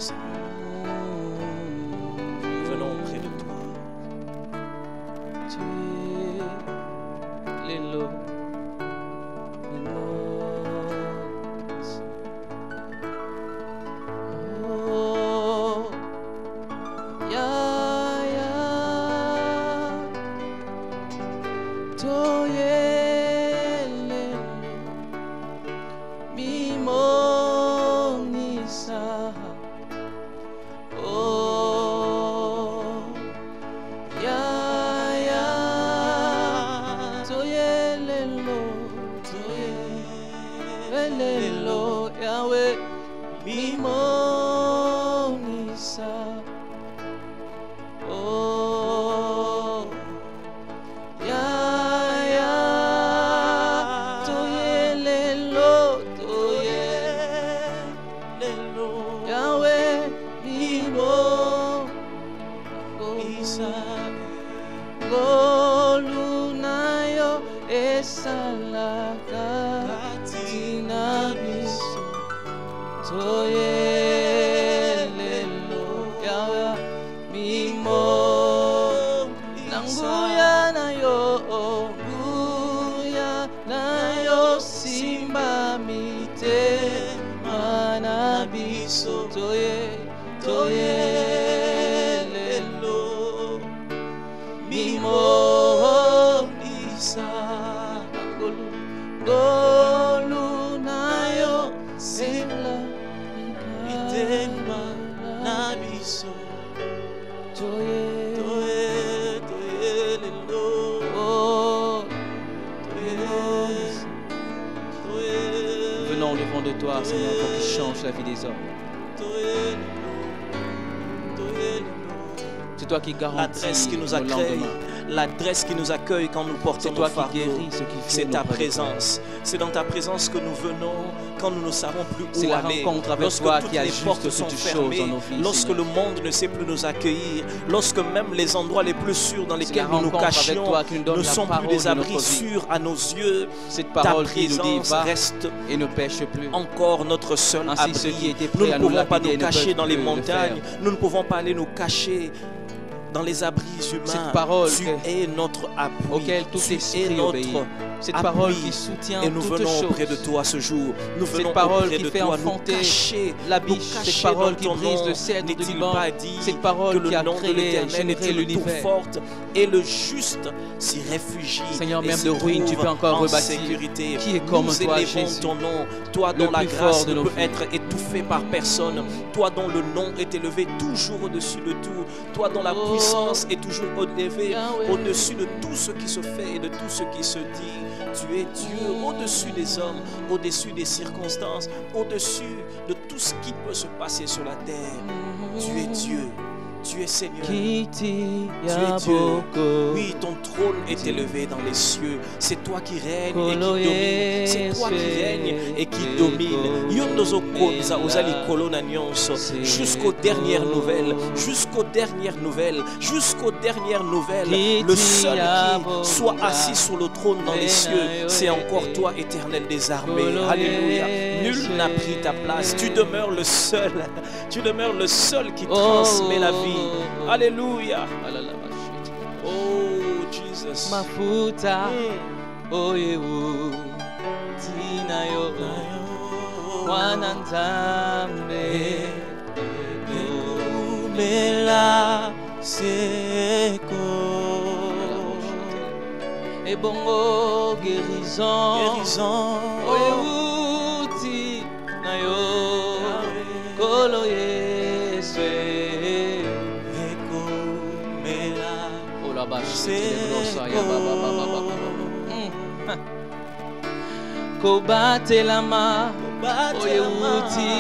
Seigneur. Nous venons près de toi. Tu es l'élo. Venons au-devant de toi, Seigneur, pour qu'il change la vie des hommes. C'est toi qui garantis l'adresse qui nous accueille, l'adresse qui nous accueille quand nous portons nos fardeaux. C'est ta présence. C'est dans ta présence que nous venons quand nous ne savons plus où aller. Lorsque toutes les portes sont fermées, lorsque le monde ne sait plus nous accueillir, lorsque même les endroits les plus sûrs dans lesquels nous nous cachions ne sont plus des abris sûrs à nos yeux, ta présence reste et ne pêche plus. Encore notre seul abri. Nous ne pouvons pas nous cacher dans les montagnes, nous ne pouvons pas aller nous cacher dans les abris humains. Cette parole tu es notre appui, auquel tout esprit obéit. Cette parole qui soutient et nous toutes venons choses. auprès de toi ce jour. Nous venons cette parole auprès qui de fait toi enfanter nous cacher, la biche. Cette parole qui brise le cèdre du Liban. Cette parole qui a créé et généré l'univers. Forte et le juste s'y réfugie. Seigneur, même de ruines, tu peux encore rebâtir. Sécurité. Qui est comme toi, Jésus, ton nom, toi dont la grâce ne peut être étouffée par personne, toi dont le nom est élevé toujours au-dessus de tout, toi dont la puissance est toujours élevée au-dessus de tout ce qui se fait et de tout ce qui se dit. Tu es Dieu au-dessus des hommes, au-dessus des circonstances, au-dessus de tout ce qui peut se passer sur la terre. Tu es Dieu. Tu es Seigneur, tu es Dieu. Oui, ton trône est élevé dans les cieux. C'est toi qui règnes et qui domine. C'est toi qui règnes et qui domine. Jusqu'aux dernières nouvelles, jusqu'aux dernières nouvelles, jusqu'aux dernières nouvelles. Le seul qui soit assis sur le trône dans les cieux, c'est encore toi, Éternel des armées. Alléluia. Nul n'a pris ta place. Tu demeures le seul. Tu demeures le seul qui transmet la vie. Alléluia. Oh Jesus. Mafuta oyewu tinayo wanantambe Mela seko ebongo guérison oyewu tinayo kolo yeswe. Kobatelama oyewuti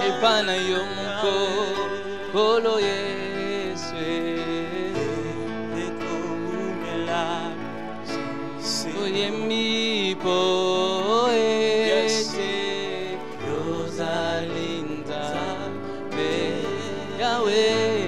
epana yomko kolo yeswe oyemipo ete yozalinda be Yahweh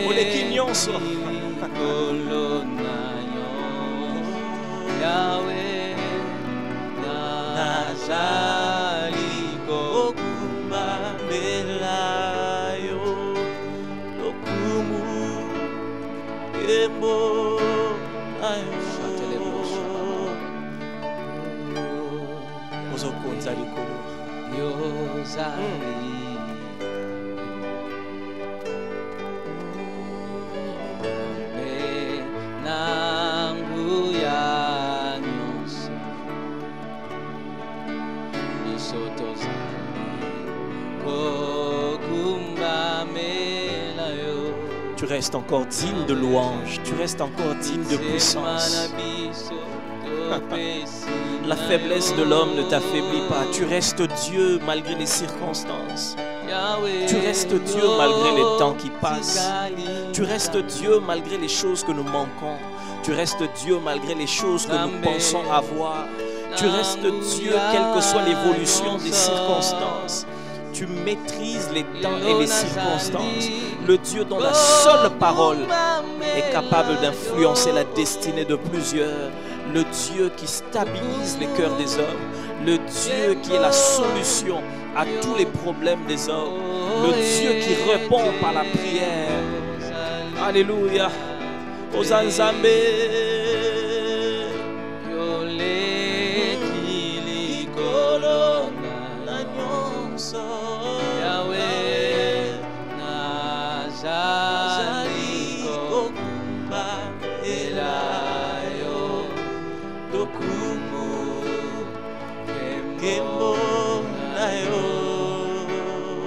Ole kinyonso. Yahweh nazali kokumbamela yo lokumu kembo ayo ozokonza likolo yozali Tu restes encore digne de louange, tu restes encore digne de puissance. La faiblesse de l'homme ne t'affaiblit pas, tu restes Dieu malgré les circonstances. Tu restes Dieu malgré les temps qui passent. Tu restes Dieu malgré les choses que nous manquons. Tu restes Dieu malgré les choses que nous pensons avoir. Tu restes Dieu quelle que soit l'évolution des circonstances. Tu maîtrises les temps et les circonstances. Le Dieu dont la seule parole est capable d'influencer la destinée de plusieurs. Le Dieu qui stabilise les cœurs des hommes. Le Dieu qui est la solution à tous les problèmes des hommes. Le Dieu qui répond par la prière. Alléluia. Ozanzambe.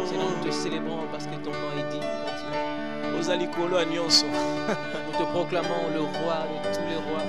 Seigneur, nous te célébrons parce que ton nom est digne, Dieu. Nous te proclamons le roi de tous les rois.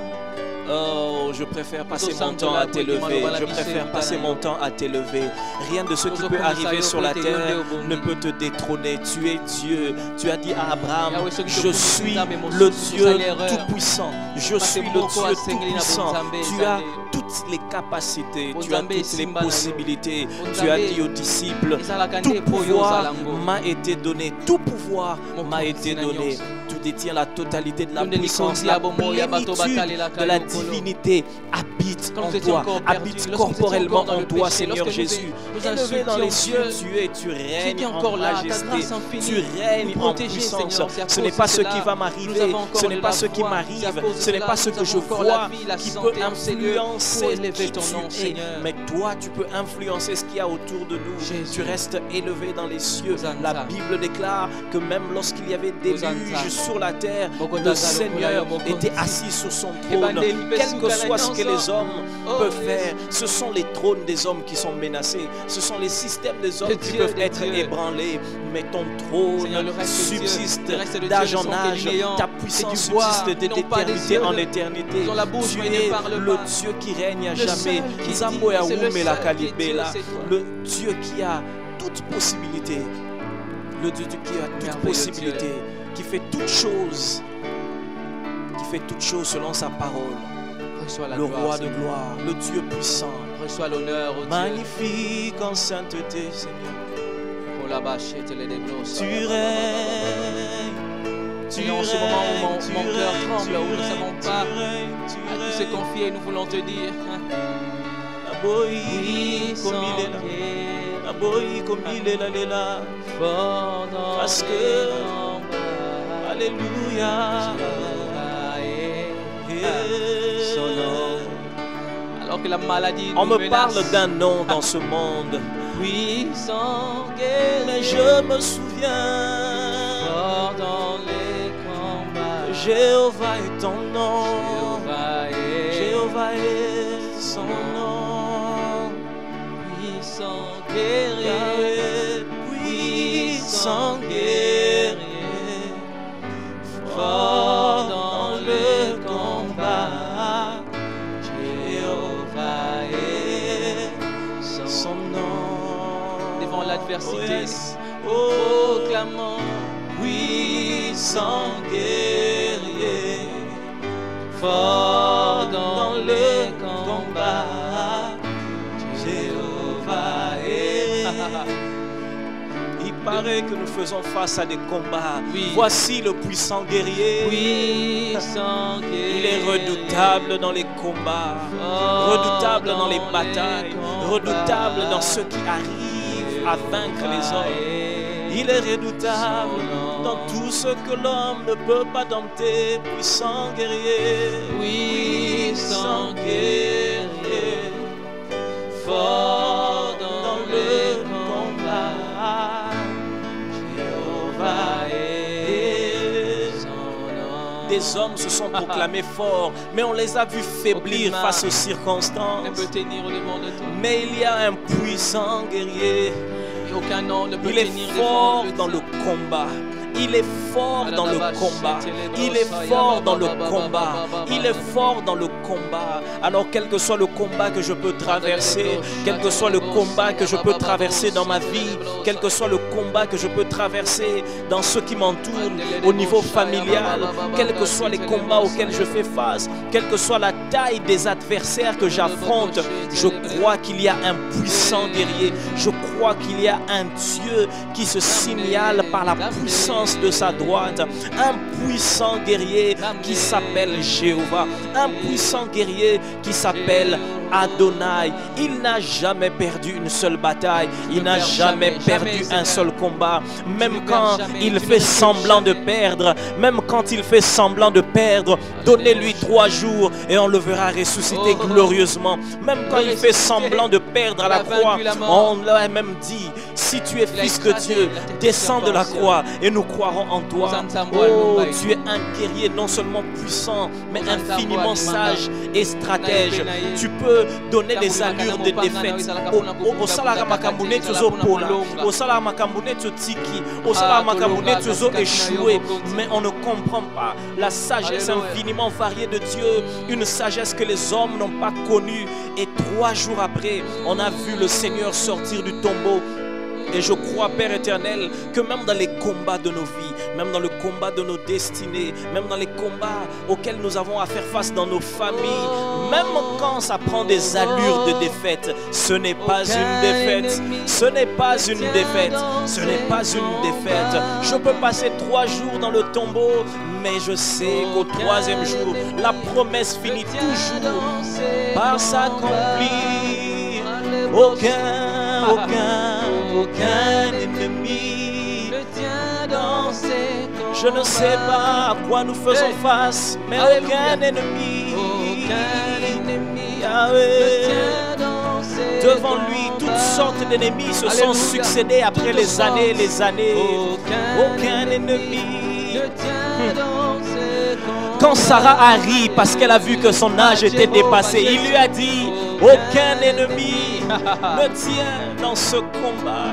Oh, je préfère passer mon temps à t'élever. Je préfère passer mon temps à t'élever. Rien de ce qui peut arriver sur la terre ne peut te détrôner. Tu es Dieu. Tu as dit à Abraham, je suis le Dieu tout-puissant. Je suis le Dieu tout-puissant. Tu as toutes les capacités. Tu as toutes les possibilités. Tu as dit aux disciples, tout pouvoir m'a été donné. Tout pouvoir m'a été donné. Tu détiens la totalité de la puissance, la plénitude de la divinité habite en toi, habite corporellement en toi, Seigneur Jésus. Élevé dans les cieux, tu es, tu règnes en majesté, tu règnes en puissance. Ce n'est pas ce qui va m'arriver, ce n'est pas ce qui m'arrive, ce n'est pas ce que je vois qui peut influencer qui tu es, mais toi tu peux influencer ce qu'il y a autour de nous. Tu restes élevé dans les cieux. La Bible déclare que même lorsqu'il y avait des déluge sur la terre, le Seigneur était assis sur son trône. Quel que soit ce que les hommes peuvent faire, ce sont les trônes des hommes qui sont menacés, ce sont les systèmes des hommes qui peuvent être ébranlés, mais ton trône subsiste d'âge en âge, ta puissance subsiste d'éternité en éternité. Tu es le Dieu qui règne à jamais, le Dieu qui a toute possibilité, le Dieu qui a toute possibilité, qui fait toutes choses selon sa parole. Le roi de gloire, le Dieu puissant. Reçois l'honneur, magnifique en sainteté, Seigneur. Tu règnes. Seigneur, en ce moment où mon cœur tremble, où nous ne savons pas à qui se confier, nous voulons te dire. Parce que, alléluia, alors que la maladie on me parle d'un nom dans ce monde, puissant, mais je me souviens, fort dans les combats, Jéhovah est ton nom, Jéhovah est son nom, puissant guerrier, puissant guerrier, fort dans le combat. Son nom devant l'adversité, proclamant puissant guerrier, fort dans le combat. Jéhovah est paraît que nous faisons face à des combats. Voici le puissant guerrier. Il est redoutable dans les combats, redoutable dans les batailles, redoutable dans ceux qui arrivent à vaincre les hommes. Il est redoutable dans tout ce que l'homme ne peut pas dompter. Puissant guerrier, puissant guerrier, fort dans le combat. Jéhovah est son nom. Des hommes se sont proclamés forts, mais on les a vus faiblir face aux circonstances. Mais il y a un puissant guerrier. Il est fort dans le combat. Il est fort dans le combat. Il est fort dans le combat. Il est fort dans le combat. Alors quel que soit le combat que je peux traverser, quel que soit le combat que je peux traverser dans ma vie, quel que soit le combat que je peux traverser dans ceux qui m'entourent au niveau familial, quels que soient les combats auxquels je fais face, quelle que soit la taille des adversaires que j'affronte, je crois qu'il y a un puissant guerrier. Je crois qu'il y a un Dieu qui se signale par la puissance de sa droite, un puissant guerrier qui s'appelle Jéhovah, un puissant guerrier qui s'appelle Adonai. Il n'a jamais perdu une seule bataille, il n'a jamais perdu un seul combat, même quand il fait semblant de perdre, même quand il fait semblant de perdre, donnez-lui 3 jours et on le verra ressusciter glorieusement. Même quand il fait semblant de perdre à la croix, on l'a même dit, si tu es fils de Dieu, descends de la croix et nous croirons en toi. Oh, tu es un guerrier non seulement puissant, mais infiniment sage et stratège. Tu peux donner des allures de défaite. Au salara makambune tuzo pola, au salara makambune tiki, au salara makambune tuzo échoué. Mais on ne comprend pas la sagesse infiniment variée de Dieu, une sagesse que les hommes n'ont pas connue. Et 3 jours après, on a vu le Seigneur sortir du tombeau. Et je crois, Père éternel, que même dans les combats de nos vies, même dans le combat de nos destinées, même dans les combats auxquels nous avons à faire face dans nos familles, même quand ça prend des allures de défaite, ce n'est pas une défaite. Ce n'est pas une défaite. Ce n'est pas une défaite. Je peux passer 3 jours dans le tombeau, mais je sais qu'au 3e jour, la promesse finit toujours par s'accomplir. Aucun ennemi ne tient dans ses combats. Je ne sais pas à quoi nous faisons face, mais aucun ennemi devant lui, toutes sortes d'ennemis se sont succédés après les années et les années. Aucun ennemi ne tient dans ses combats. Quand Sarah a ri parce qu'elle a vu que son âge était dépassé, il lui a dit: aucun ennemi ne tient dans ce combat.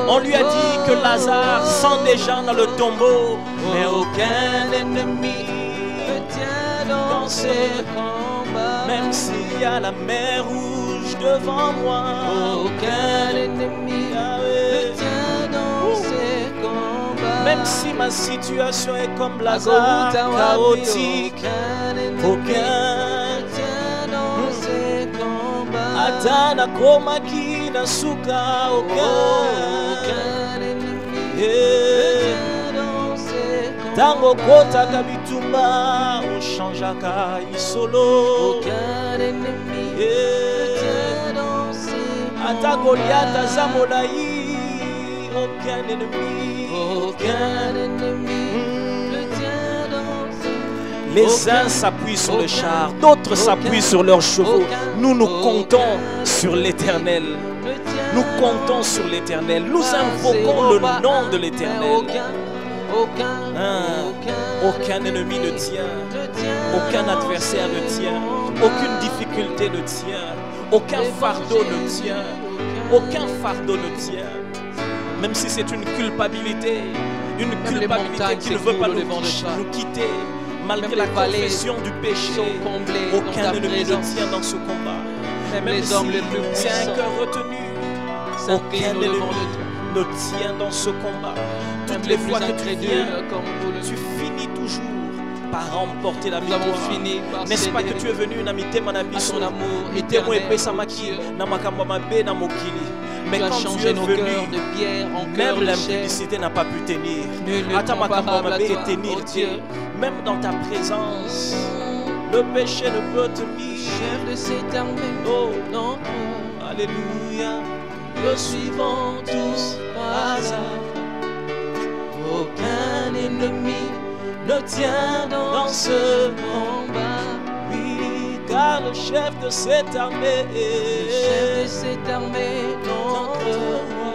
On lui a dit que Lazare sent des gens dans le tombeau, mais aucun ennemi ne tient dans ce combat. Même s'il y a la mer rouge devant moi, aucun ennemi ne tient dans ce combat. Même si ma situation est comme Lazare, chaotique, aucun tient dans ce combat. Atana koma kina suka, aucun ennemi ne dans ses combats. Tango kota kabitumba, on changeaka isolo. Aucun ennemi ne dans ses combats. Ata Goliath azamolaï, aucun ennemi, aucun ennemi ne tient dans ses. Les uns s'appuient sur le char, d'autres s'appuient sur leurs chevaux. Nous comptons sur l'Éternel. Nous comptons sur l'Éternel. Nous invoquons le nom de l'Éternel. Aucun ennemi ne tient. Aucun adversaire ne tient. Aucune difficulté ne tient. Aucun fardeau ne tient. Aucun fardeau ne tient. Même si c'est une culpabilité qui ne veut pas nous quitter. Malgré la confession du péché, aucun ennemi ne tient dans ce combat. Même si c'est un cœur retenu, aucun ennemi ne tient dans ce combat. Toutes les fois que tu viens, tu finis toujours par remporter la victoire. N'est-ce pas que tu es venu, Namité Manabiso, Mité Moepe Samaki, Namakamba Mabe Namokili. Mais tu as quand changé tu es nos venu, cœurs de pierre en cœur même de chair. l'impudicité n'a pas pu tenir. Nul n'est comparable à toi, oh Dieu. Même dans ta présence, le péché ne peut tenir. Chef de cette armée, Oh, non, alléluia. le suivant tous par hasard. Aucun ennemi ne tient dans ce combat. Oui, car le chef de cette armée, Le chef de cette armée, notre roi.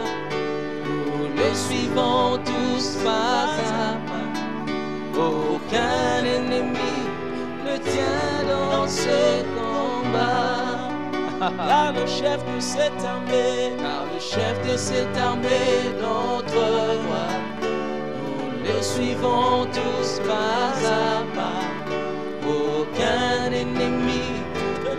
Nous le suivons tous par hasard. Aucun ennemi ne tient dans ce combat. car le chef de cette armée, Car le chef de cette armée, notre roi, nous le suivons tous pas à pas. Aucun ennemi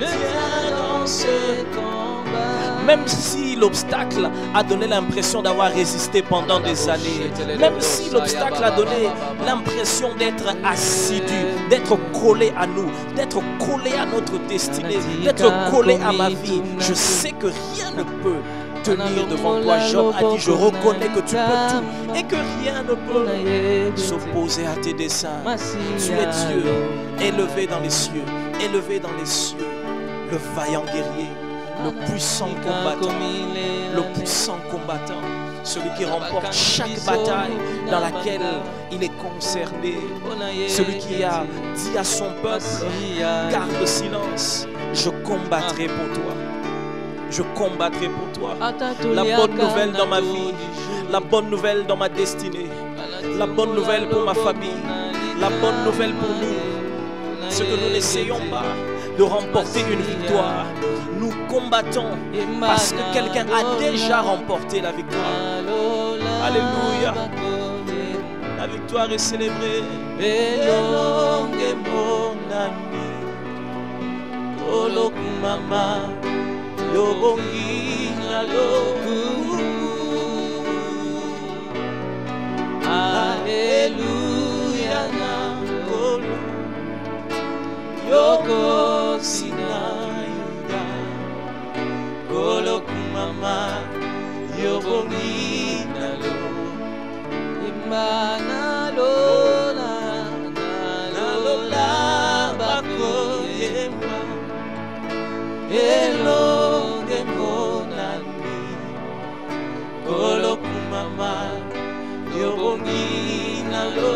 ne tient dans ce combat. même si l'obstacle a donné l'impression d'avoir résisté pendant des années, même si l'obstacle a donné l'impression d'être assidu, d'être collé à nous, d'être collé à notre destinée, d'être collé à ma vie, je sais que rien ne peut tenir devant toi. Job a dit, je reconnais que tu peux tout et que rien ne peut s'opposer à tes desseins. Tu es Dieu, élevé dans les cieux, élevé dans les cieux, le vaillant guerrier, le puissant combattant, le puissant combattant, celui qui remporte chaque bataille dans laquelle il est concerné, celui qui a dit à son peuple, garde silence, je combattrai pour toi. Je combattrai pour toi. La bonne nouvelle dans ma vie, la bonne nouvelle dans ma destinée, la bonne nouvelle pour ma famille, la bonne nouvelle pour nous, c'est que nous n'essayons pas de remporter une victoire. Nous combattons parce que quelqu'un a déjà remporté la victoire. Alléluia. La victoire est célébrée. Alléluia, Yoko Sinayuda, Kolo Kumama, Yobongi Nalo, Imana Lola, Nalola Bako Yema, Elo Gemonani, Kolo Kumama, Yobongi Nalo.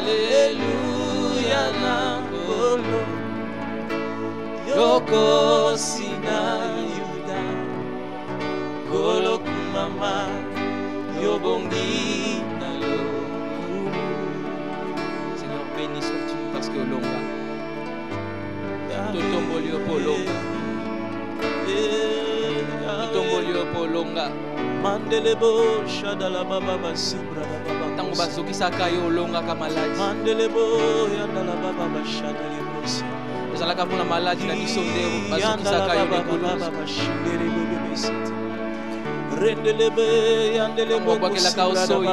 Alléluia, Nakolo, Yoko Sinayuda, Kolo Kumama, Yobongi Nalo. Seigneur, béni sois-tu parce que Longa, Totombolio Polonga, Totombolio Polonga. Mandelebo shadala baba basibra baba tango bazokisa kayo longa ka maladi mandelebo yandala baba bashadale bosi ezalaka mpona maladi na biso nde bazokisa kayo lekolusu bashindere bebe besiti rendelebe yandelebo bakelaka osoi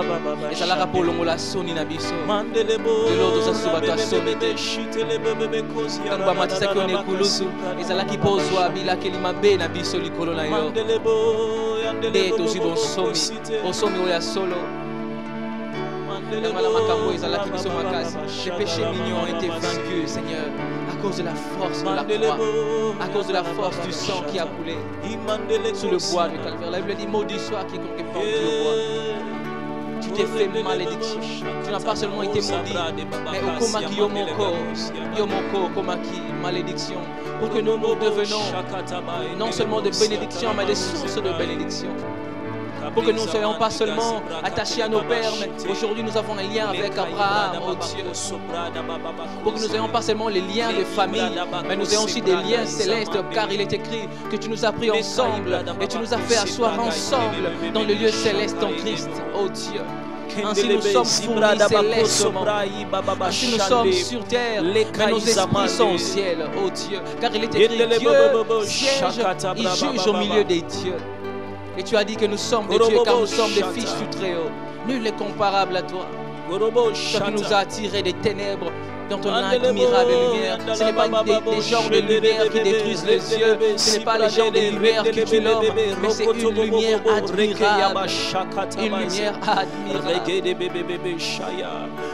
ezalaka mpo olongola soni na biso mandelebo lelo tozasusu bato ya soni te tango bamatisaki yo na ekulusu ezalaki mpo ozwa bilakeli mabe na biso likolo na yo nde tozwi bonsomi oyo ya solo ngala makambo ezalaki biso makasi. Les péchés mignons ont été vaincus, Seigneur, à cause de la force de la croix, à cause de la force du sang qui a coulé sous le bois du calvaire. La Bible dit, maudit soit quiconque porte le bois. Tu t'es fait malédiction. Tu n'as pas seulement été maudit, mais au komaki yomoko komaki malédiction, pour que nous devenons non seulement de bénédiction, mais des sources de bénédiction. Pour que nous ne soyons pas seulement attachés à nos pères, mais aujourd'hui nous avons un lien avec Abraham, oh Dieu. Pour que nous n'ayons pas seulement les liens de famille, mais nous ayons aussi des liens célestes, car il est écrit que tu nous as pris ensemble et tu nous as fait asseoir ensemble dans le lieu céleste en Christ, oh Dieu. Ainsi nous sommes fournis célestement. Ainsi nous sommes sur terre, mais nos esprits sont au ciel, oh Dieu. Car il est écrit, Dieu siège, il juge au milieu des dieux. Et tu as dit que nous sommes des dieux car nous sommes des fils du Très-Haut. Nul n'est comparable à toi. Toi qui nous as attirés des ténèbres dans ton admirable lumière. Ce n'est pas des genres de lumière qui détruisent les yeux. Ce n'est pas les genres de lumière qui tuent l'homme. Mais c'est une lumière admirable. Une lumière admirable.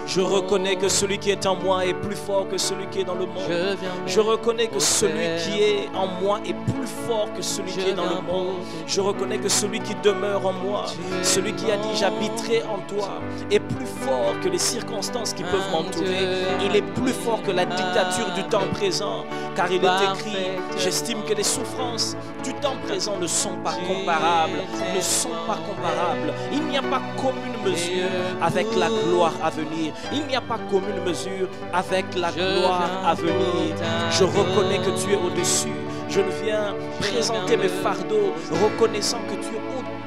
Je reconnais que celui qui est en moi est plus fort que celui qui est dans le monde. Je reconnais que celui qui est en moi est plus fort que celui qui est dans le monde. Je reconnais que celui qui demeure en moi, celui qui a dit j'habiterai en toi, est plus fort que les circonstances qui peuvent m'entourer. Il est plus fort que la dictature du temps présent, car il est écrit, j'estime que les souffrances du temps présent ne sont pas comparables, ne sont pas comparables. Il n'y a pas commune mesure avec la gloire à venir. Il n'y a pas commune mesure avec la gloire à venir. Je reconnais que tu es au-dessus. Je viens présenter mes fardeaux, reconnaissant que tu es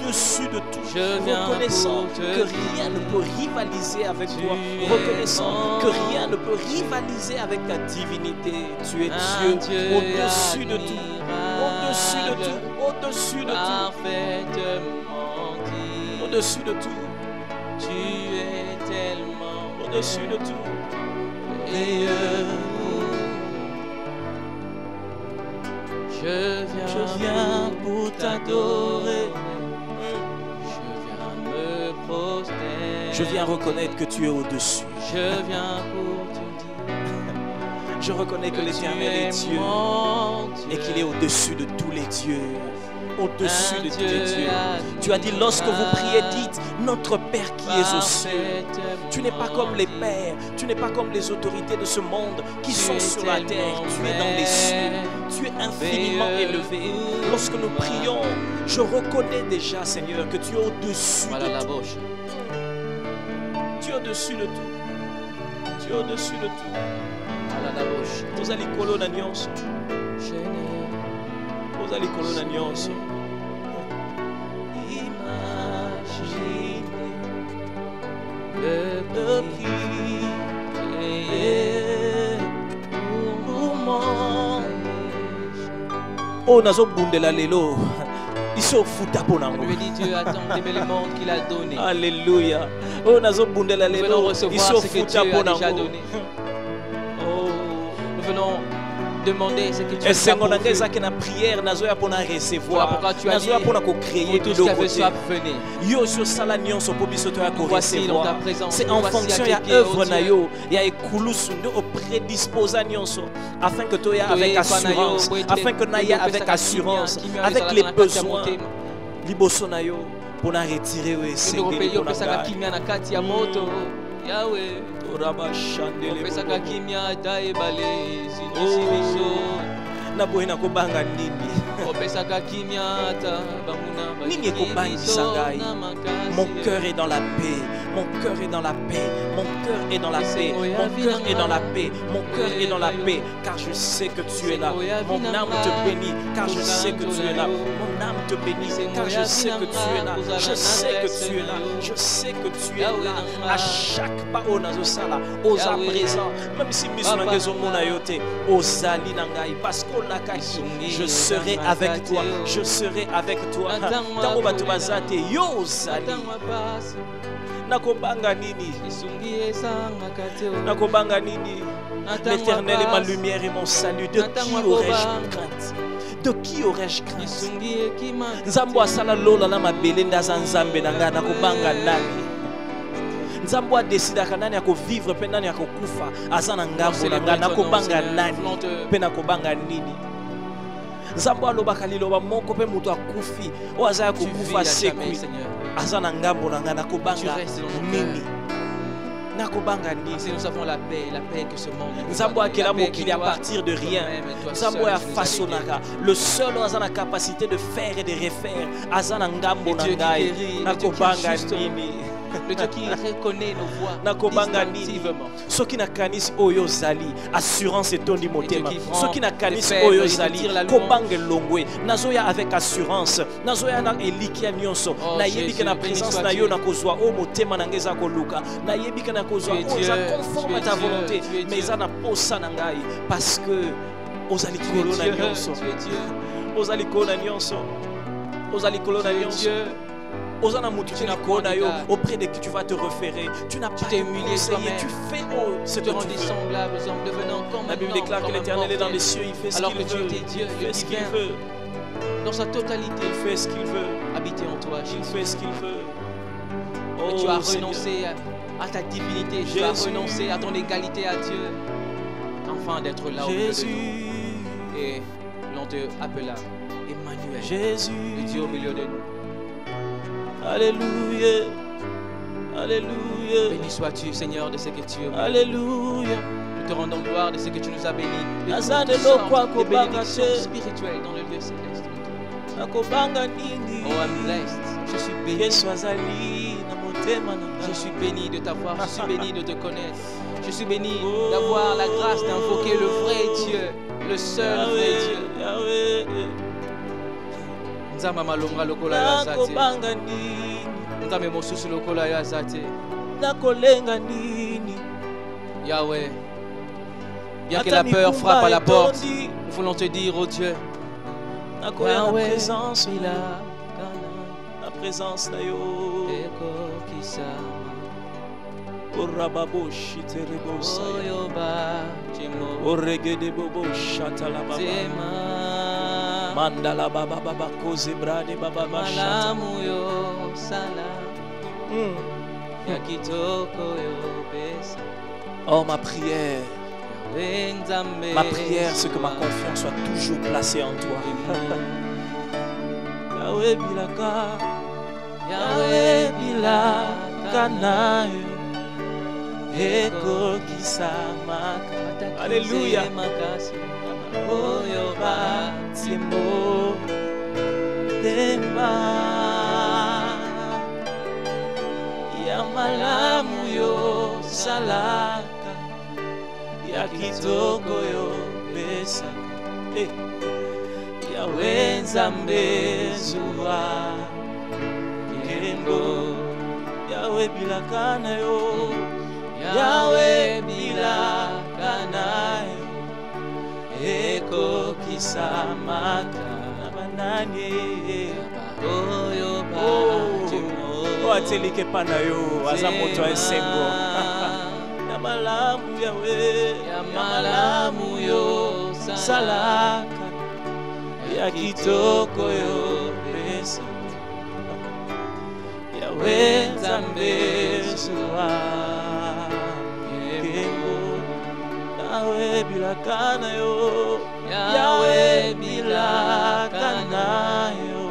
au-dessus de tout, reconnaissant que rien ne peut rivaliser avec toi, reconnaissant que rien ne peut rivaliser avec ta divinité. Tu es Dieu au-dessus de tout, au-dessus de tout, au-dessus de tout, au-dessus de tout. Tu es tellement au-dessus de tout. Je viens pour t'adorer. Je viens me prosterner. Je viens reconnaître que tu es au-dessus. Je viens pour te dire. Je reconnais que l'Éternel est Dieu et qu'il est au-dessus de tous les dieux. Au-dessus de tous les dieux. Tu as dit lorsque vous priez, dites notre Père qui es aux cieux. Tu n'es pas comme les pères, tu n'es pas comme les autorités de ce monde qui sont sur la terre. Tu es dans les cieux, tu es infiniment élevé. Lorsque nous prions, je reconnais déjà, Seigneur, que tu es au-dessus de tout. Tu es au-dessus de tout. Tu es au-dessus de tout. Vous allez colonner nyonso. Vous allez colonner nyonso. Le prix pour mon oh nazo bundela lelo iso futa ponango. Lui dit Dieu attend d'aimer le monde qu'il a donné. Alléluia. Oh nazo bundela lelo. Nous venons recevoir ce que Dieu a déjà donné. Oh, nous venons demander ce que tu as fait. Na prière nazoya pona recevoir. Pourquoi tu as dit tout ce qui avait soif venez. Yo sur sala nyonso po biso to ya ko voici dans ta présence. C'est en fonction ya œuvre na yo ya ekulusu ndo prédisposa nyonso afin que to ya avec assurance, afin que na ya avec assurance, avec les besoins liboso na yo pona retirer we sengeli pona ka kimia na kati ya moto Yahweh. Opesaka kimia tae bale sinisibiso na bohina kobanga nini opesaka kimia ta bamuna nini ekobangisa ngai. Mon cœur est dans la paix, mon cœur est dans la paix, mon cœur est dans la paix, mon cœur est dans la paix, mon cœur est dans la paix, car je sais que tu es là. Mon âme te bénit, car je sais que tu es là. Mon âme te bénit, car je sais que tu es là. Je sais que tu es là, je sais que tu es là. À chaque pas au nazosala, aux à présent, même si misonangezo mona yote, aux ali nangai, parce qu'on l'a caché, je serai avec toi, je serai avec toi. Tango batubazate yo zali. Nakobanga nini? Nakobanga nini? L'Éternel est ma lumière et mon salut. De qui aurais-je crainte? De qui aurais-je crainte? Nzambo asala lola na mabele ndaza nzambe nanga nakobanga nani? Nzambo adesidaka nani akovivre pe nani akokufa aza na ngambo nanga nakobanga nani? Pe nakobanga nini? Nzambo alobaka liloba moko pe mutu akufi o aza kokufa sekui aza na ngambo nanga nakobanga nini? Nakobanga nini? Si nous avons la paix que ce monde. Nzambo akela mokili à partir de rien. Nzambo ya fasonaka. Le seul aza na capacité de faire et de refaire aza na ngambo nangai. Nakobanga nini? Le Dieu qui reconnaît nos voix distinctivement. Ce qui n'a canis oyo zali assurance et tondi motema. Ce qui n'a canis oyo zali kobange longwe. Nazoya avec assurance. Nazoya na elikia nyonso. Na yebika na présence na yo na kozwa o motema na ngeza koluka. Na yebika na kozwa o za conforme à ta volonté. Mais ça na posa na ngai parce que ozali kolona nyonso. Ozali kolona nyonso. Ozali kolona nyonso. auprès de qui tu vas te référer. Tu n'as pas humilié conseillé, tu fais ce que tu rendis veux. semblable aux hommes, devenant comme La Bible déclare que l'Éternel est dans les cieux, il fait ce qu'il veut. Alors que tu étais Dieu, il fait ce qu'il veut. Dans sa totalité, il fait ce qu'il veut. Habiter en toi, il fait ce qu'il veut. Oh, tu as renoncé à ta divinité, tu as renoncé à ton égalité à Dieu, afin d'être là au milieu de nous. Et l'on te appela Emmanuel, Jésus, le Dieu au milieu de nous. Alléluia, Alléluia. Béni sois-tu, Seigneur, de ce que tu es. Alléluia. Nous te rendons gloire de ce que tu nous as bénis. De toutes bénédictions spirituelles dans le lieu céleste. Oh, I'm blessed. Je suis béni. Je suis béni de t'avoir. Je suis béni de te connaître. Je suis béni d'avoir la grâce d'invoquer le vrai Dieu, le seul vrai Dieu. Nzamba malonga lokola ya zate. Nzambe mosusu lokola ya zate. Yahweh, bien que la peur frappe à la porte, nous voulons te dire, oh Dieu, Yahweh, la présence de Yo. Orababoshi terebosa. Oregede bobo shatala baba. Mandala baba baba koze brade baba bashata. Malamuyo sala. Oh, ma prière. Ma prière, c'est que ma confiance soit toujours placée en toi. Yahweh bilaka, Yahweh bilaka nayo, eko kisamaka. Alléluia. Oyo batimo tema ya malamu yo salaka. Kitoko yo pesa Yahweh Nzambe zuwa Kembo Yahweh bilaka na yo Yahweh bilaka na yo Eko kisamaka banani Oyo ba atelike pana yo azamoto esengo Malamu Yahweh, ya malamu yo salaka, ya kitoko yo pesa, Yahweh Nzambe zuwa kembo, Yahweh bilaka na yo, Yahweh bilaka na yo,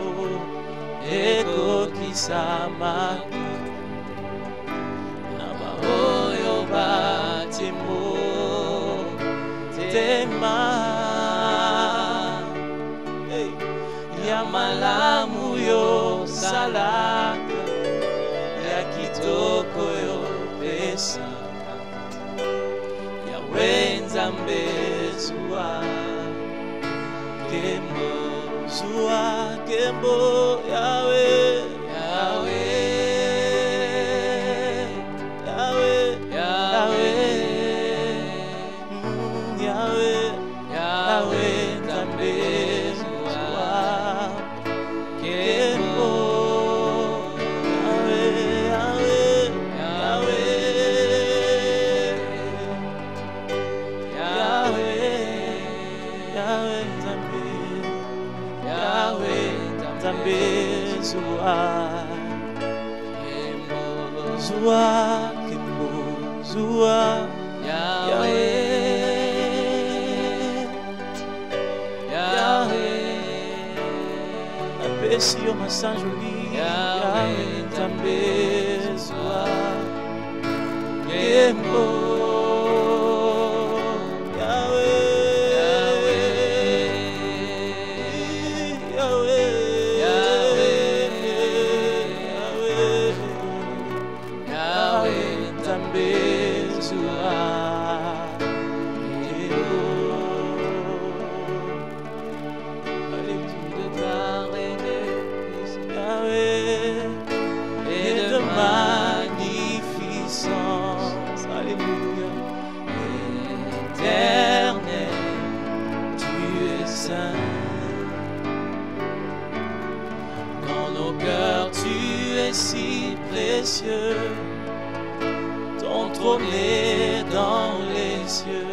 eko kisamaka. Batimo tema ya malamu yo salaka ya kitoko yo pesa Yahweh Nzambe zuwa kembo Yahweh Zua Yahweh apesi yo masanjoli Yahweh Nzambe zua Kembo es si précieux. Ton trône est dans les cieux.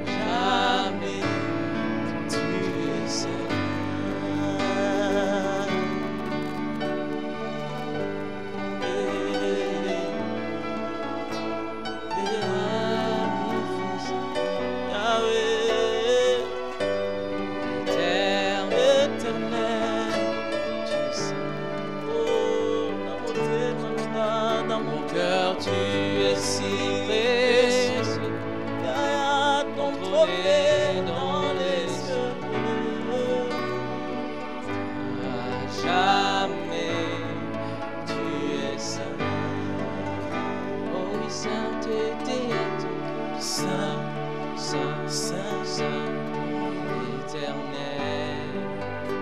Jamais tu es seul.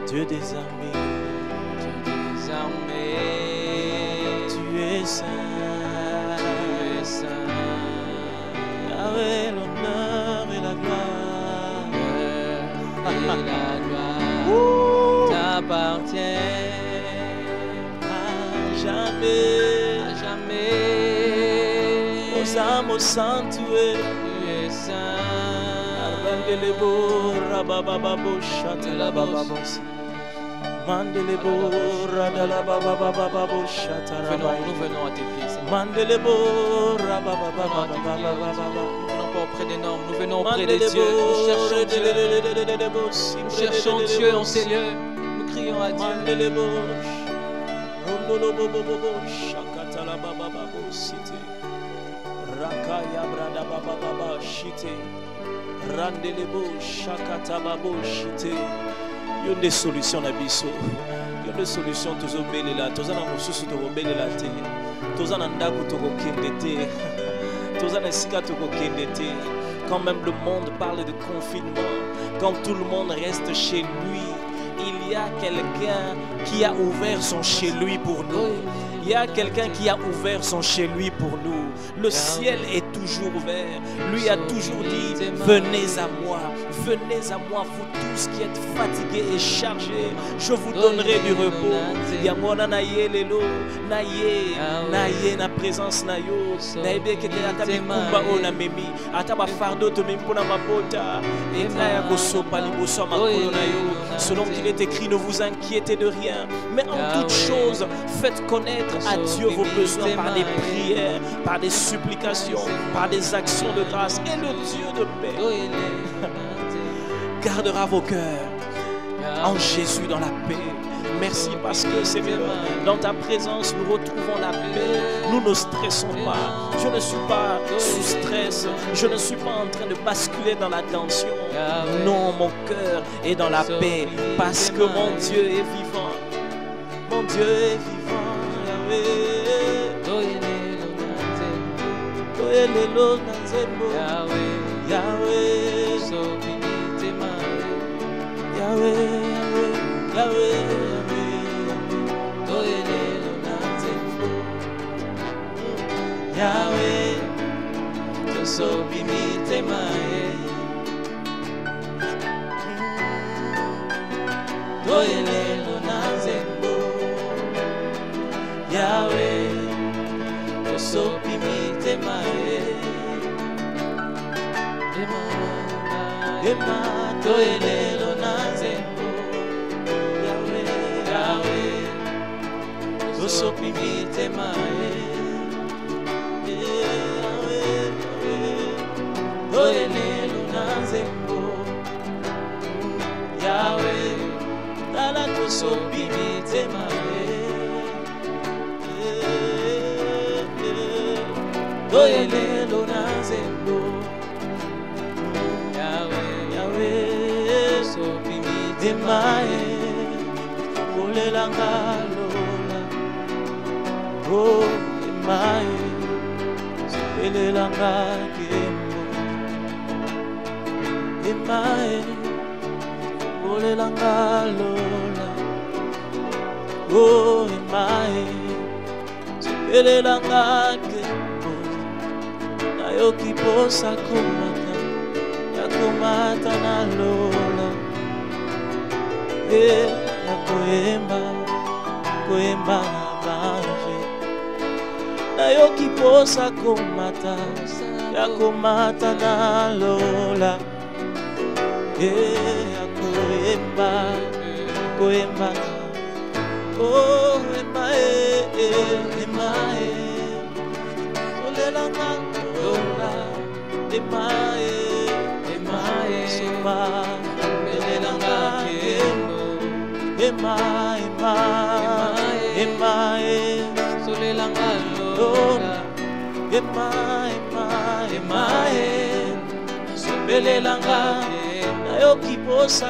Dieu des armées, tu es saint, Yahweh, l'honneur et la gloire, t'appartiennent à jamais, aux âmes, aux saints, tu es saint. Nous venons à tes pieds, Seigneur. Nous venons pas auprès des normes, nous venons auprès des dieux. Nous cherchons Dieu en ces lieux. Nous crions à Dieu. Il y a des solutions à biso. Il y a des solutions tous au bel là. Tous en a mosusu to bel là te. Tous en anda ko to kendete. Tous en esika to kendete. Quand même le monde parle de confinement, quand tout le monde reste chez lui, il y a quelqu'un qui a ouvert son chez lui pour nous. Il y a quelqu'un qui a ouvert son chez lui pour nous. Le ciel est toujours ouvert. Lui a toujours dit, venez à moi, vous tous qui êtes fatigués et chargés, je vous donnerai du repos. Yamona naye lelo, naye na présence na yo. Naebe kete atabi kumba ona memi, ataba fardo to mimpona mapota. Etra ya kosopa liboso makolo na yo. Selon qu'il est écrit, ne vous inquiétez de rien, mais en toute chose, faites connaître à Dieu vos besoins par des prières, par des supplications, par des actions de grâce. Et le Dieu de paix gardera vos cœurs en Jésus dans la paix. Merci parce que Seigneur, dans ta présence, nous retrouvons la paix. Nous ne stressons pas. Je ne suis pas sous stress. Je ne suis pas en train de basculer dans la tension. Non, mon cœur est dans la paix parce que mon Dieu est vivant. Mon Dieu est vivant. Yahweh, tosopimite mae. Toyelelo nanzembo. Yahweh, tosopimite mae. Ema toyelelo nanzembo. Yahweh, tosopimite mae. Toyelelo nanzembo. Yahweh, tala tosopimite mae. Toyelelo nanzembo. Yahweh, tosopimite mae. Olelanga lola. Oh, mae. Elelanga kembo. Emae, olelanga lola. Oh, emae, elelanga kembo. Nayoki posa kumata, yakumata na lola. Yako koyemba na bange nayoki posa komata ya komata na lola ya koyemba na oh ema solelanga lola ema soma belelanga ema solelanga lola ema sobelelanga nayoki posa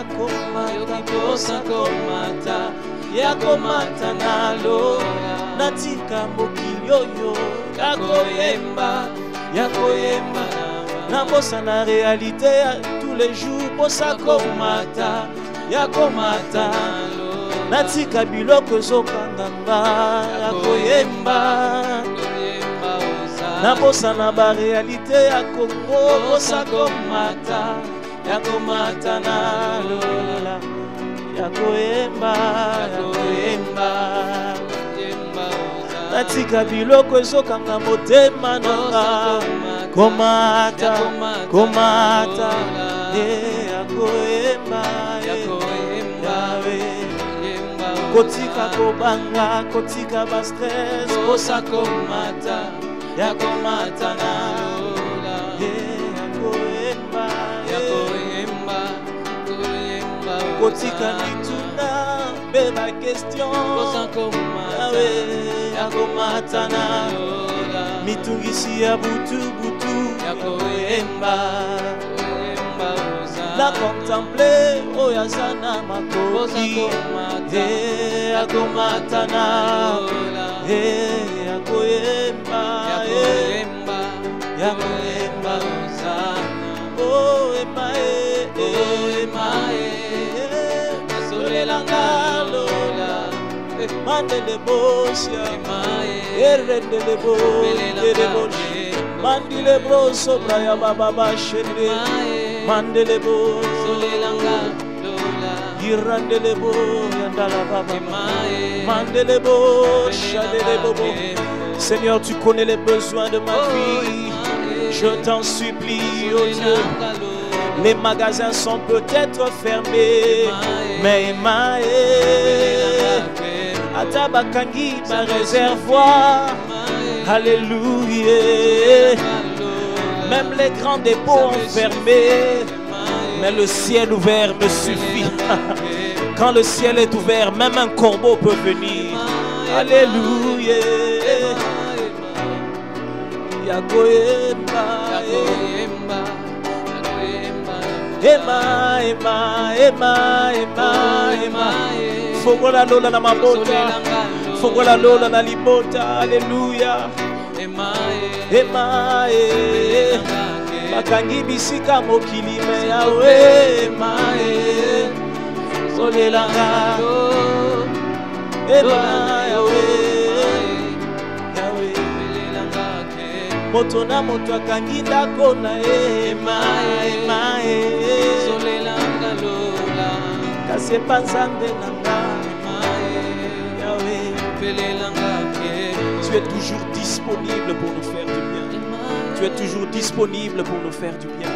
komata ya komata na lola natika mokili oyo ya koyemba nabosa na réalité ya tous les jours posa komata ya komata natika biloko ezokanganga ya koyemba nabosa na ba réalité ya Congo posa komata ya komata na lola ya koyemba natika biloko ezokanga motema nanga komata ya koyemba kotika kobanga kotika ba stress posa komata ya komata na lola ya koyemba kotika lituna beba question ya komata na lola mitungisi ya butu ya koyemba la contempler oyazana makoki ya komata na ya koyemba oh ema solelanga lola mandele bosia erendele bo mandile bro sobra ya baba bashende mandele bo solelanga lola irandele bo yandala baba mandele bo shadele bobo. Seigneur, tu connais les besoins de ma vie. Je t'en supplie, oh Dieu. Les magasins sont peut-être fermés, mais Atabakangi, ma réservoir. Alléluia. Même les grands dépôts enfermés, mais le ciel ouvert me suffit. Quand le ciel est ouvert, même un corbeau peut venir. Alléluia. Yakoyemba, Fogola lola na mabota, fogola lola na libota. Alléluia. Bakangi bisika mokili me yawe solelanga moto na moto akangi ndako na solelanga lola kasi epanzambe nanga tu es toujours disponible pour nous faire du bien. Tu es toujours disponible pour nous faire du bien.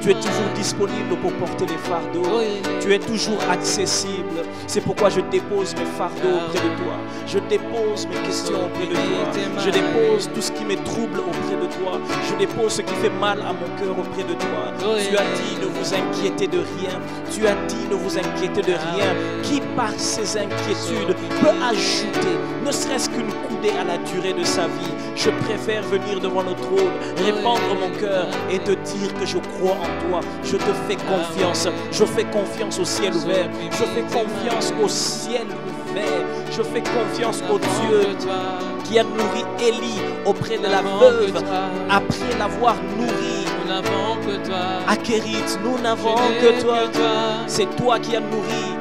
Tu es toujours disponible pour porter les fardeaux. Tu es toujours accessible. C'est pourquoi je dépose mes fardeaux auprès de toi. Je dépose mes questions auprès de toi. Je dépose tout ce qui me trouble auprès de toi. Je dépose ce qui fait mal à mon cœur auprès de toi. Tu as dit ne vous inquiétez de rien. Tu as dit ne vous inquiétez de rien. Qui par ses inquiétudes peut ajouter ne serait-ce qu'une coudée à la durée de sa vie. Je préfère venir devant le trône, répandre mon cœur et te dire que je crois en toi. Je te fais confiance. Je fais confiance au ciel ouvert. Je fais confiance au ciel ouvert. Je fais confiance au Dieu qui a nourri Élie auprès de la veuve après l'avoir nourri. Nous n'avons que toi. À Kérit, nous n'avons que toi. C'est toi qui as nourri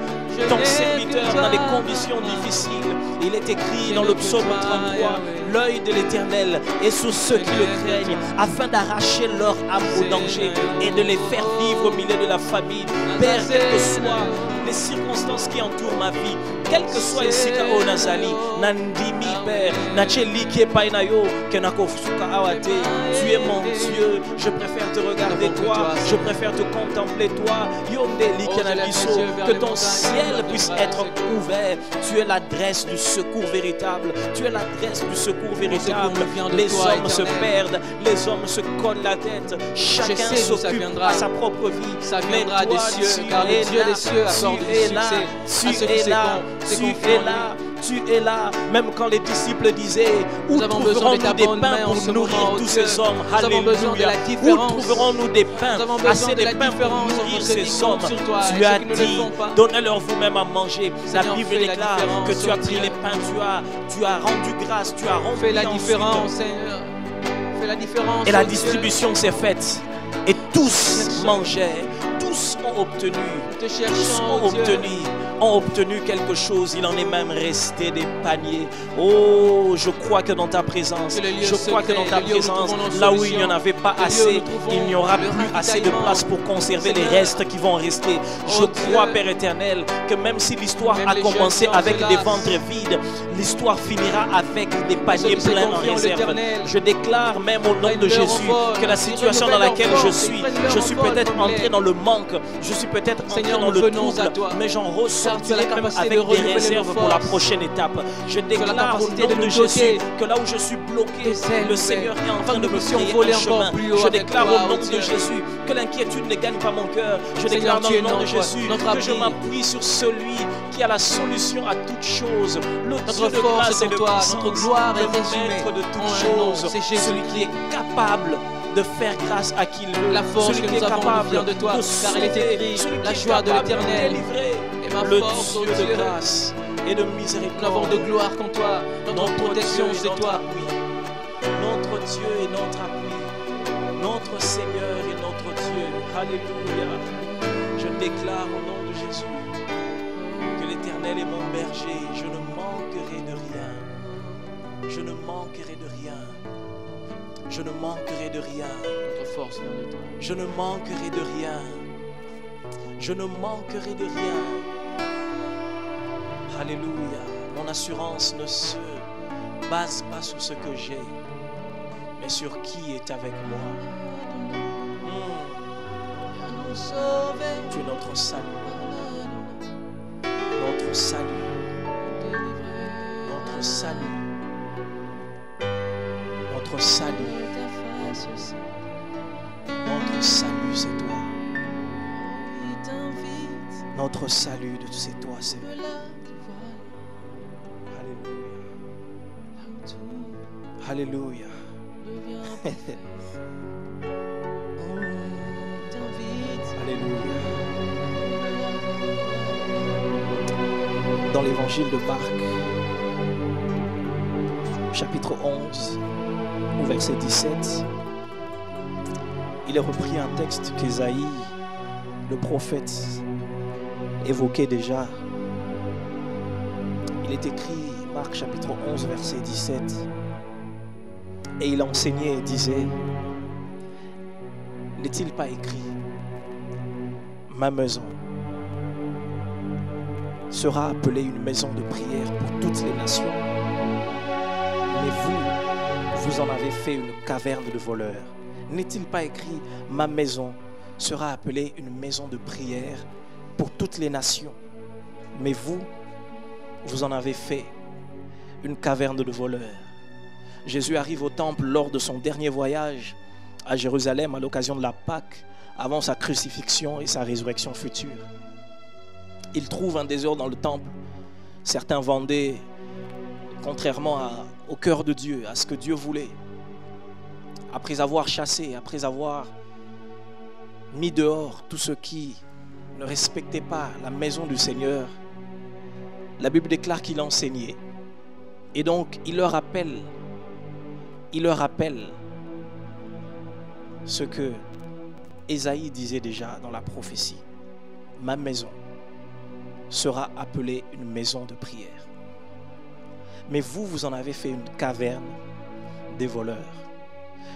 ton serviteur dans des conditions difficiles. Il est écrit dans le psaume 33, l'œil de l'Éternel est sur ceux qui le craignent, afin d'arracher leur âme au danger et de les faire vivre au milieu de la famine. Père, quelles que soient les circonstances qui entourent ma vie, quel que soit ici au Nazali, Nandimi Père, Nacheli Kepainayo, Kenakofuka Awate, tu es mon Dieu, je préfère te regarder toi, je préfère te contempler toi, Yondeli Kenabiso, que ton ciel puisse être ouvert. Tu es l'adresse du secours véritable, tu es l'adresse du secours véritable. Les hommes se perdent, les hommes se collent la tête, chacun s'occupe à sa propre vie. Ça viendra des cieux, car le Dieu des cieux accorde le succès. Tu es là, même quand les disciples disaient, où trouverons-nous des pains pour nourrir tous ces hommes? Alléluia. Où trouverons-nous des pains, assez de pains pour nourrir ces hommes? Tu as dit, donnez-leur vous-même à manger. La Bible déclare que tu as pris les pains, tu as rendu grâce, tu as rompu. Fais la différence, Seigneur. Fais la différence. Et la distribution s'est faite. Et tous mangeaient, tous ont obtenu, ont obtenu quelque chose. Il en est même resté des paniers. Oh, je crois que dans ta présence, là où il n'y en avait pas assez, il n'y aura plus assez de place pour conserver les restes qui vont rester. Je crois, Père éternel, que même si l'histoire a commencé avec des ventres vides, l'histoire finira avec des paniers pleins en réserve. Je déclare même au nom de Jésus que la situation dans laquelle je suis peut-être entré dans le manque, je suis peut-être entré dans le trouble, mais j'en ressortirai même avec des réserves pour la prochaine étape. Je déclare au nom de Jésus que là où je suis bloqué, le Seigneur est en train de me créer un chemin. Je déclare au nom de Jésus que l'inquiétude ne gagne pas mon cœur. Je déclare dans le nom de Jésus que je m'appuie sur celui qui a la solution à toutes choses. Le Dieu de grâce et de puissance, notre gloire est maître de toutes choses, celui qui est capable de faire grâce à qui il veut. La force celui que qui est nous avons capable vient de toi, car il est écrit, la joie de l'Éternel est ma force, le Dieu de grâce et de miséricorde. Nous avons de gloire qu'en toi, notre protection c'est toi. Notre Dieu et notre appui, notre Seigneur et notre Dieu. Alléluia. Je déclare au nom de Jésus que l'Éternel est mon berger. Je ne manquerai de rien. Je ne manquerai de rien. Je ne manquerai de rien. Notre force vient de toi. Je ne manquerai de rien. Je ne manquerai de rien. Alléluia. Mon assurance ne se base pas sur ce que j'ai, mais sur qui est avec moi. Tu es notre salut. Notre salut. Notre salut. Notre salut. Notre salut, c'est toi. Notre salut, c'est toi, Seigneur. Alléluia. Alléluia. Alléluia. Dans l'évangile de Marc, chapitre 11, au verset 17, il est repris un texte qu'Ésaïe, le prophète, évoquait déjà. Il est écrit, Marc chapitre 11, verset 17, et il enseignait et disait, n'est-il pas écrit, ma maison sera appelée une maison de prière pour toutes les nations, mais vous en avez fait une caverne de voleurs. N'est-il pas écrit, ma maison sera appelée une maison de prière pour toutes les nations, mais vous en avez fait une caverne de voleurs. Jésus arrive au temple lors de son dernier voyage à Jérusalem à l'occasion de la Pâque, avant sa crucifixion et sa résurrection future. Il trouve un désordre dans le temple. Certains vendaient contrairement au cœur de Dieu, à ce que Dieu voulait. Après avoir chassé, après avoir mis dehors tous ceux qui ne respectaient pas la maison du Seigneur, la Bible déclare qu'il enseignait. Et donc, il leur rappelle ce que Ésaïe disait déjà dans la prophétie. Ma maison sera appelée une maison de prière. Mais vous en avez fait une caverne des voleurs.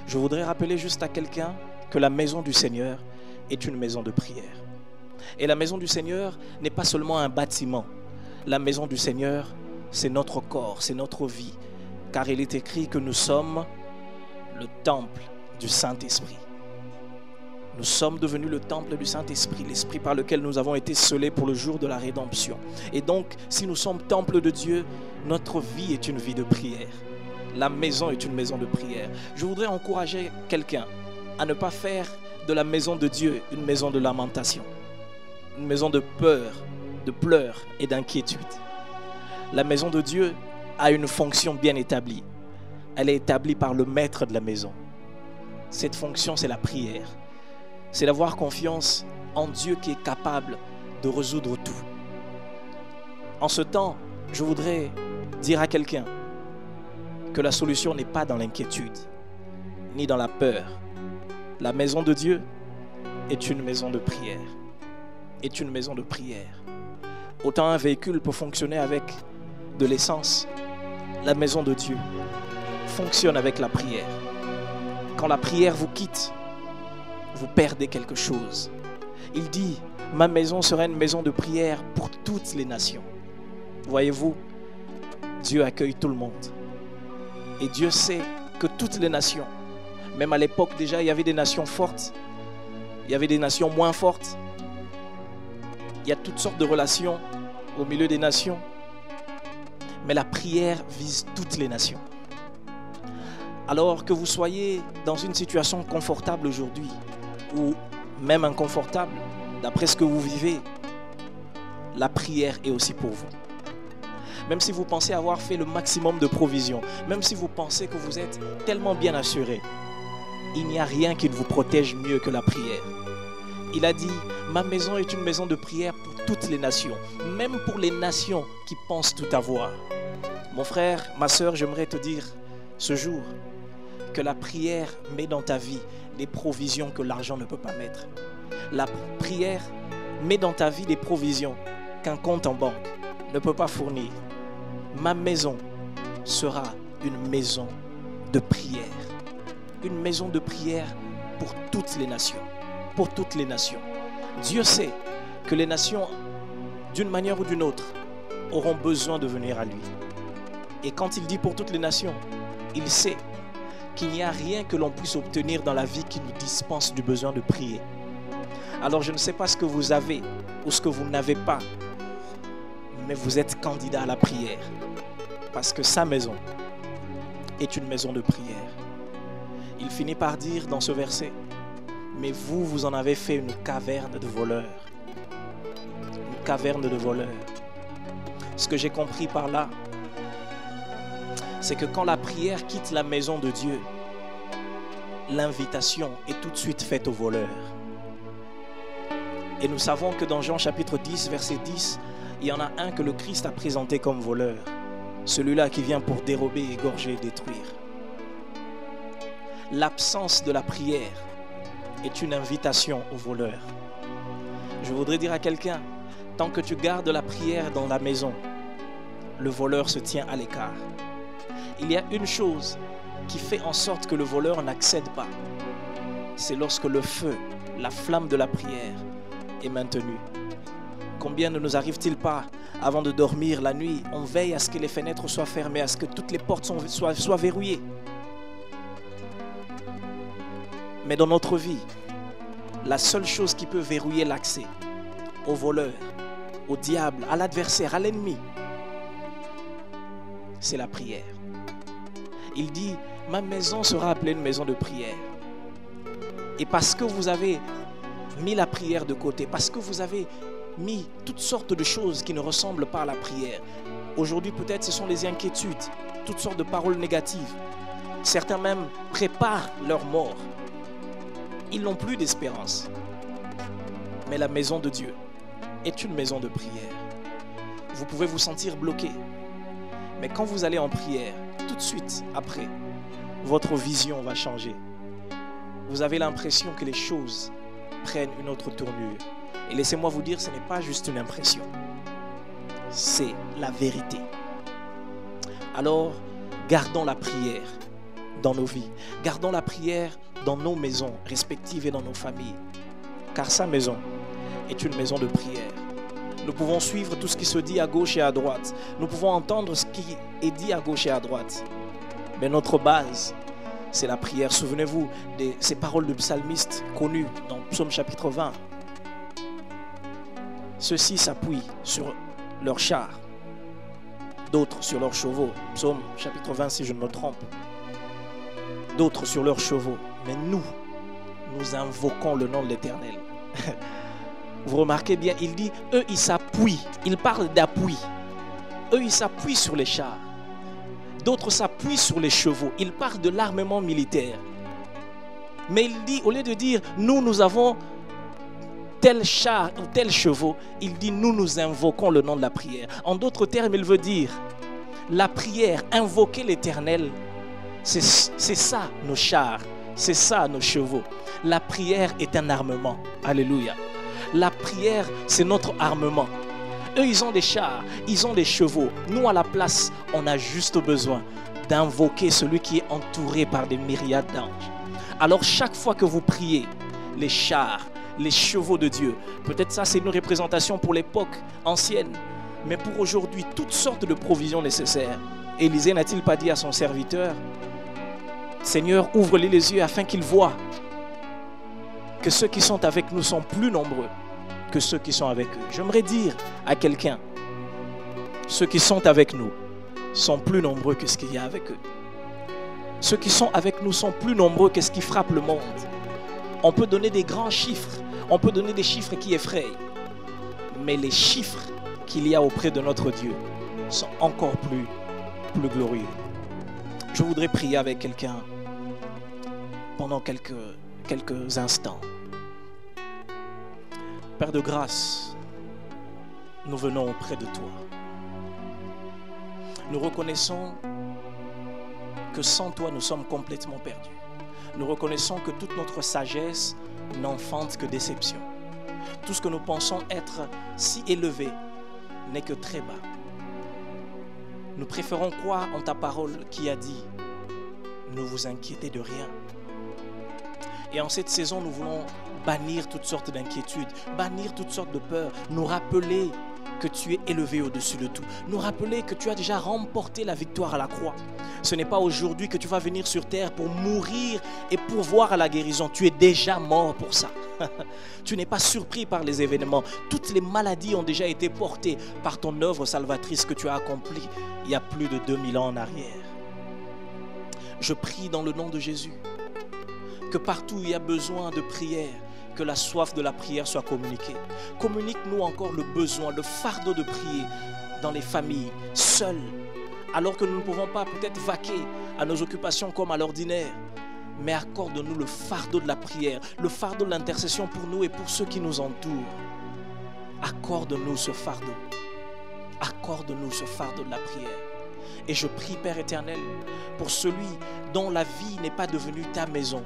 Je voudrais rappeler juste à quelqu'un que la maison du Seigneur est une maison de prière. Et la maison du Seigneur n'est pas seulement un bâtiment. La maison du Seigneur, c'est notre corps, c'est notre vie. Car il est écrit que nous sommes le temple du Saint-Esprit. Nous sommes devenus le temple du Saint-Esprit, l'Esprit par lequel nous avons été scellés pour le jour de la rédemption. Et donc, si nous sommes temple de Dieu, notre vie est une vie de prière. La maison est une maison de prière. Je voudrais encourager quelqu'un à ne pas faire de la maison de Dieu une maison de lamentation, une maison de peur, de pleurs et d'inquiétude. La maison de Dieu a une fonction bien établie. Elle est établie par le maître de la maison. Cette fonction, c'est la prière. C'est d'avoir confiance en Dieu qui est capable de résoudre tout. En ce temps, je voudrais dire à quelqu'un que la solution n'est pas dans l'inquiétude, ni dans la peur. La maison de Dieu est une maison de prière. Est une maison de prière. Autant un véhicule peut fonctionner avec de l'essence, la maison de Dieu fonctionne avec la prière. Quand la prière vous quitte, vous perdez quelque chose. Il dit, ma maison sera une maison de prière pour toutes les nations. Voyez-vous, Dieu accueille tout le monde. Et Dieu sait que toutes les nations, même à l'époque déjà, il y avait des nations fortes, il y avait des nations moins fortes. Il y a toutes sortes de relations au milieu des nations. Mais la prière vise toutes les nations. Alors que vous soyez dans une situation confortable aujourd'hui, ou même inconfortable, d'après ce que vous vivez, la prière est aussi pour vous. Même si vous pensez avoir fait le maximum de provisions, même si vous pensez que vous êtes tellement bien assuré, il n'y a rien qui ne vous protège mieux que la prière. Il a dit, ma maison est une maison de prière pour toutes les nations, même pour les nations qui pensent tout avoir. Mon frère, ma soeur, j'aimerais te dire ce jour que la prière met dans ta vie des provisions que l'argent ne peut pas mettre. La prière met dans ta vie des provisions qu'un compte en banque ne peut pas fournir. Ma maison sera une maison de prière. Une maison de prière pour toutes les nations. Pour toutes les nations. Dieu sait que les nations, d'une manière ou d'une autre, auront besoin de venir à lui. Et quand il dit pour toutes les nations, il sait qu'il n'y a rien que l'on puisse obtenir dans la vie qui nous dispense du besoin de prier. Alors je ne sais pas ce que vous avez ou ce que vous n'avez pas, mais vous êtes candidat à la prière. Parce que sa maison est une maison de prière. Il finit par dire dans ce verset, mais vous, vous en avez fait une caverne de voleurs. Une caverne de voleurs. Ce que j'ai compris par là, c'est que quand la prière quitte la maison de Dieu, l'invitation est tout de suite faite aux voleurs. Et nous savons que dans Jean chapitre 10, verset 10, il y en a un que le Christ a présenté comme voleur. Celui-là qui vient pour dérober, égorger et détruire. L'absence de la prière est une invitation aux voleurs. Je voudrais dire à quelqu'un, tant que tu gardes la prière dans la maison, le voleur se tient à l'écart. Il y a une chose qui fait en sorte que le voleur n'accède pas. C'est lorsque le feu, la flamme de la prière est maintenue. Combien ne nous arrive-t-il pas, avant de dormir la nuit, on veille à ce que les fenêtres soient fermées, à ce que toutes les portes soient verrouillées. Mais dans notre vie, la seule chose qui peut verrouiller l'accès au voleur, au diable, à l'adversaire, à l'ennemi, c'est la prière. Il dit, ma maison sera appelée une maison de prière. Et parce que vous avez mis la prière de côté, parce que vous avez mis toutes sortes de choses qui ne ressemblent pas à la prière. Aujourd'hui, peut-être, ce sont les inquiétudes, toutes sortes de paroles négatives. Certains même préparent leur mort. Ils n'ont plus d'espérance. Mais la maison de Dieu est une maison de prière. Vous pouvez vous sentir bloqué. Mais quand vous allez en prière, tout de suite après, votre vision va changer. Vous avez l'impression que les choses prennent une autre tournure. Et laissez-moi vous dire, ce n'est pas juste une impression. C'est la vérité. Alors, gardons la prière dans nos vies. Gardons la prière dans nos maisons respectives et dans nos familles. Car sa maison est une maison de prière. Nous pouvons suivre tout ce qui se dit à gauche et à droite. Nous pouvons entendre ce qui est dit à gauche et à droite. Mais notre base, c'est la prière. Souvenez-vous de ces paroles du psalmiste connues dans Psaume chapitre 20. Ceux-ci s'appuient sur leurs chars, d'autres sur leurs chevaux. Psaume chapitre 20 si je ne me trompe. D'autres sur leurs chevaux. Mais nous invoquons le nom de l'Éternel. Vous remarquez bien, il dit, eux ils s'appuient, il parle d'appui. Eux ils s'appuient sur les chars. D'autres s'appuient sur les chevaux. Il parle de l'armement militaire. Mais il dit, au lieu de dire, nous avons tel char ou tel chevaux, il dit, nous invoquons le nom de la prière. En d'autres termes, il veut dire, la prière, invoquer l'Éternel, c'est ça nos chars, c'est ça nos chevaux. La prière est un armement. Alléluia. La prière, c'est notre armement. Eux, ils ont des chars, ils ont des chevaux. Nous, à la place, on a juste besoin d'invoquer celui qui est entouré par des myriades d'anges. Alors, chaque fois que vous priez, les chars, les chevaux de Dieu, peut-être ça, c'est une représentation pour l'époque ancienne, mais pour aujourd'hui, toutes sortes de provisions nécessaires. Élisée n'a-t-il pas dit à son serviteur, Seigneur, ouvre-les les yeux afin qu'ils voient que ceux qui sont avec nous sont plus nombreux que ceux qui sont avec eux. J'aimerais dire à quelqu'un, ceux qui sont avec nous sont plus nombreux que ce qu'il y a avec eux. Ceux qui sont avec nous sont plus nombreux que ce qui frappe le monde. On peut donner des grands chiffres, on peut donner des chiffres qui effrayent, mais les chiffres qu'il y a auprès de notre Dieu sont encore plus glorieux. Je voudrais prier avec quelqu'un pendant quelques instants. Père de grâce, nous venons auprès de toi. Nous reconnaissons que sans toi, nous sommes complètement perdus. Nous reconnaissons que toute notre sagesse n'enfante que déception. Tout ce que nous pensons être si élevé n'est que très bas. Nous préférons croire en ta parole qui a dit « Ne vous inquiétez de rien ». Et en cette saison, nous voulons bannir toutes sortes d'inquiétudes, bannir toutes sortes de peurs, nous rappeler que tu es élevé au-dessus de tout, nous rappeler que tu as déjà remporté la victoire à la croix. Ce n'est pas aujourd'hui que tu vas venir sur terre pour mourir et pourvoir à la guérison. Tu es déjà mort pour ça. Tu n'es pas surpris par les événements. Toutes les maladies ont déjà été portées par ton œuvre salvatrice que tu as accomplie il y a plus de 2000 ans en arrière. Je prie dans le nom de Jésus que partout où il y a besoin de prière, que la soif de la prière soit communiquée. Communique-nous encore le besoin, le fardeau de prier dans les familles, seuls, alors que nous ne pouvons pas peut-être vaquer à nos occupations comme à l'ordinaire. Mais accorde-nous le fardeau de la prière, le fardeau de l'intercession pour nous et pour ceux qui nous entourent. Accorde-nous ce fardeau. Accorde-nous ce fardeau de la prière. Et je prie, Père éternel, pour celui dont la vie n'est pas devenue ta maison,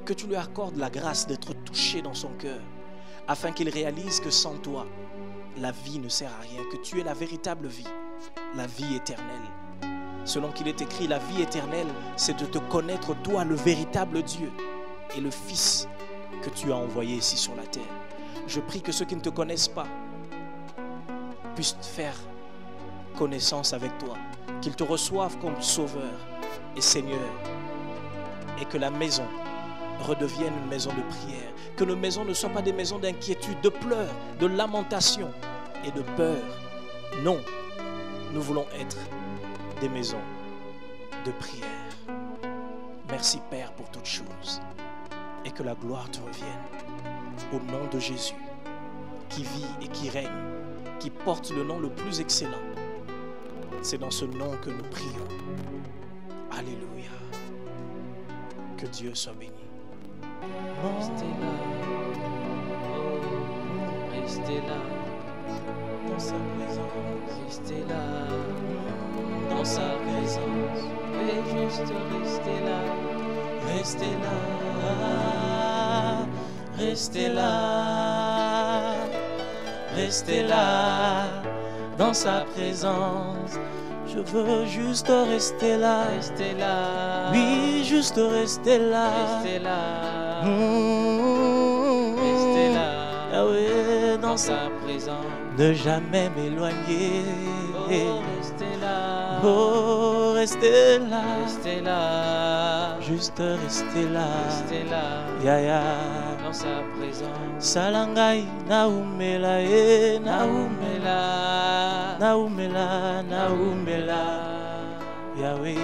que tu lui accordes la grâce d'être touché dans son cœur, afin qu'il réalise que sans toi, la vie ne sert à rien, que tu es la véritable vie, la vie éternelle. Selon qu'il est écrit, la vie éternelle, c'est de te connaître, toi, le véritable Dieu et le Fils que tu as envoyé ici sur la terre. Je prie que ceux qui ne te connaissent pas puissent faire connaissance avec toi, qu'ils te reçoivent comme Sauveur et Seigneur, et que la maison redevienne une maison de prière, que nos maisons ne soient pas des maisons d'inquiétude, de pleurs, de lamentations et de peur. Non, nous voulons être des maisons de prière. Merci Père pour toutes choses, et que la gloire te revienne au nom de Jésus, qui vit et qui règne, qui porte le nom le plus excellent. C'est dans ce nom que nous prions. Alléluia. Que Dieu soit béni. Restez là, oh, restez là, Dans sa présence, restez là, dans sa présence, et juste restez là, restez là, restez là, restez là, dans sa présence. Je veux juste rester là, restez là, oui, juste rester là, restez là, Mmh. restez là, Ah ouais, présence, ta présence. ne jamais m'éloigner. Oh, restez là. Oh, restez là. Restez là. Juste restez là. Restez là. Yaya. Dans sa présence. Salangai naumela e Naumela. naumela naumela Yahweh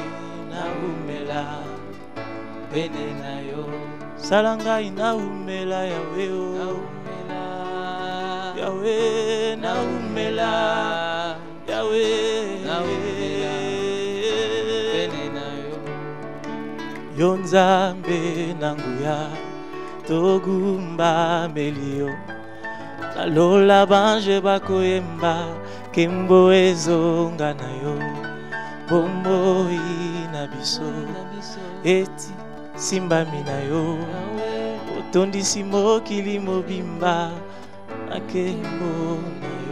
naumela Benena yo. Salangai naumela Yahweh oh. Naumela. Yahweh naumela Yahweh Naumela. Benena yo. Yonzambe nanguya togumba melio nalola banje bakoyemba kembo ezonga na yo bombo ina biso eti simbami na yo otondisi mokili mobimba na kembo na yo.